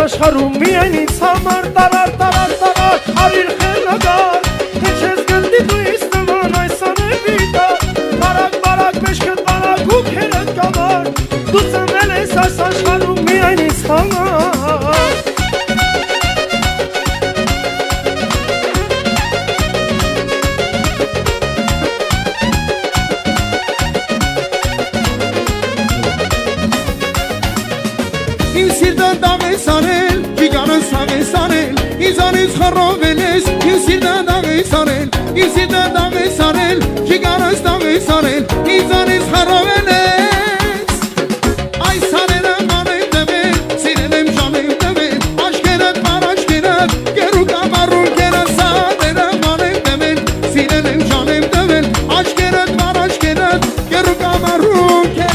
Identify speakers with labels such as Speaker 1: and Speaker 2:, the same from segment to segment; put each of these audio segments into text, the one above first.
Speaker 1: Աշխարհում միայն ինձ համար տարար արիր խելագար Ինչ ես գնդի դու իս նման այս անևիտա Բարակ մեջքդ բարակ ու քերդ կամար Դու ծնվել ես այս աշխարհում միայն ինձ համար
Speaker 2: Իմ սիրտը դաղ ես արել, ճիգարս հաղ ես արել Ինձանից խռովել ես, իմ սիրտը դաղ ես արել Իմ սիրտը դաղ ես արել, ճիգարս դաղ ես արել Ինձանից խռովել ես Այս արերը ման եմ դվել, սիրել եմ ժան եմ դվել Աշկերըտ մար աշկերըտ, գերու կամարու կերըտ Սատերը ման եմ դվել, սիրել եմ ժան եմ դվել Աշկերըտ մար աշկերըտ, գերու կամարու կերըտ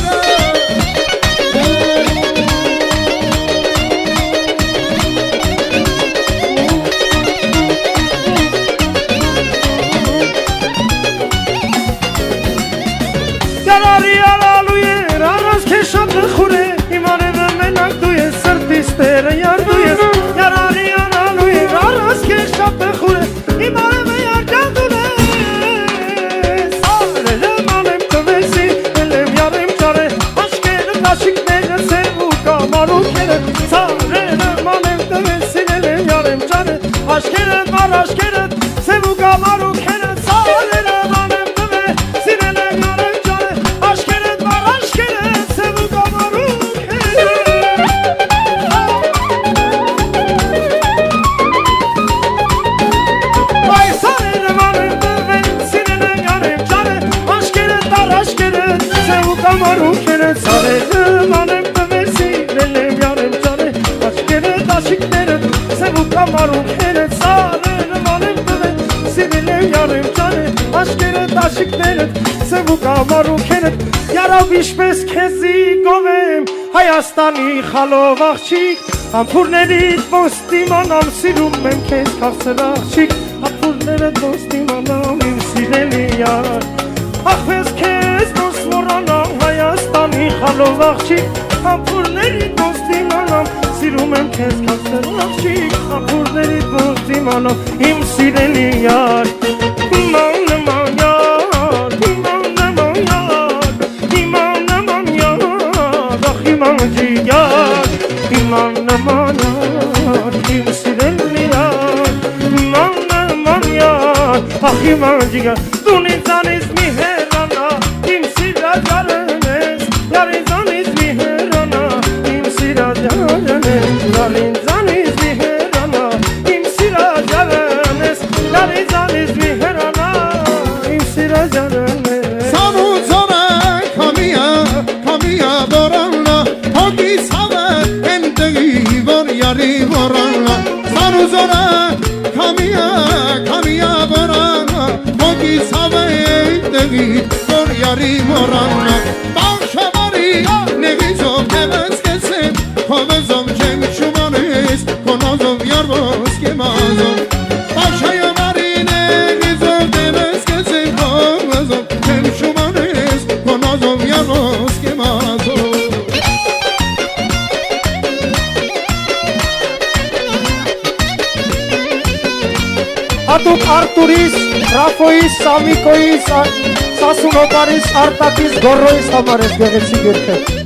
Speaker 1: Tere yardu yes yarani yaralu yaras ke şapte khure imare yardu les ale malem tovesi elem yarem çare aşker aşık nere sevu kamaru kere sare malem tovesi elem yarem çare aşker sevu kamaru kere sare malem tovesi elem yarem çare aşker sevu kamaru Kamaru kere sarelım anem tevesi Lelem yarem cane Aşkere taşıklerim Sevu kamaru kere sarelım anem tevesi Lelem yarem cane Aşkere taşıklerim Sevu kamaru kere Yarav işպես քեզի գովեմ Հայաստանի խալով աղջիկ Ամփուրներիդ ոստիմանամ Սիրում եմ քեզ քաղցր աղջիկ Ամփուրներդ ոստիմանամ Իմ սիրելի յար Ախպես քեզ ոնց մոռանամ Հայաստանի խալով աղջիկ Ամփուրներիդ ոստիմանամ Սիրում եմ քեզ քաղցր աղջիկ Ամփուրներիդ ոստիմանամ Իմ սիրելի յար Իման նման յար Իման նման յար Իման նման յար Ախ իման ջիգար Իման նման յար Իմ սիրելի յար Իման նման յար Ախ իման ջիգար Դուն ինձանից մի հեռանա Իմ սիրաջարն ես Յար ինձանից մի հեռանա Իմ սիրաջարն ես Յար ինձանից մի հեռանա Իմ սիրաջարն ես Յար ինձանից մի հեռանա Իմ սիրաջարն ես
Speaker 2: Սանուձորը կամիա բորանլա Հոգիս հավը ենտգի որ յարի բորանլա Սանուձորը կամիա բորանլա Հոգիս հավը ենտգի որ յարի բորանլա Բաղշավարի նեղիզով կևս կեսեմ Հովեզով չեմ շումանես Կոնազով յարվոս կեմազով Բաղշայավարի նեղիզով կևս կեսեմ Հովեզով չեմ շումանես Կոնազով յարվոս կեմազով
Speaker 1: Հատուկ Արտուրիս, Ռաֆոյիս, Սամիկոյիս, Սասունոկարիս, Արտակիս, Գորրոյիս համար ես գեղեցիկ երգը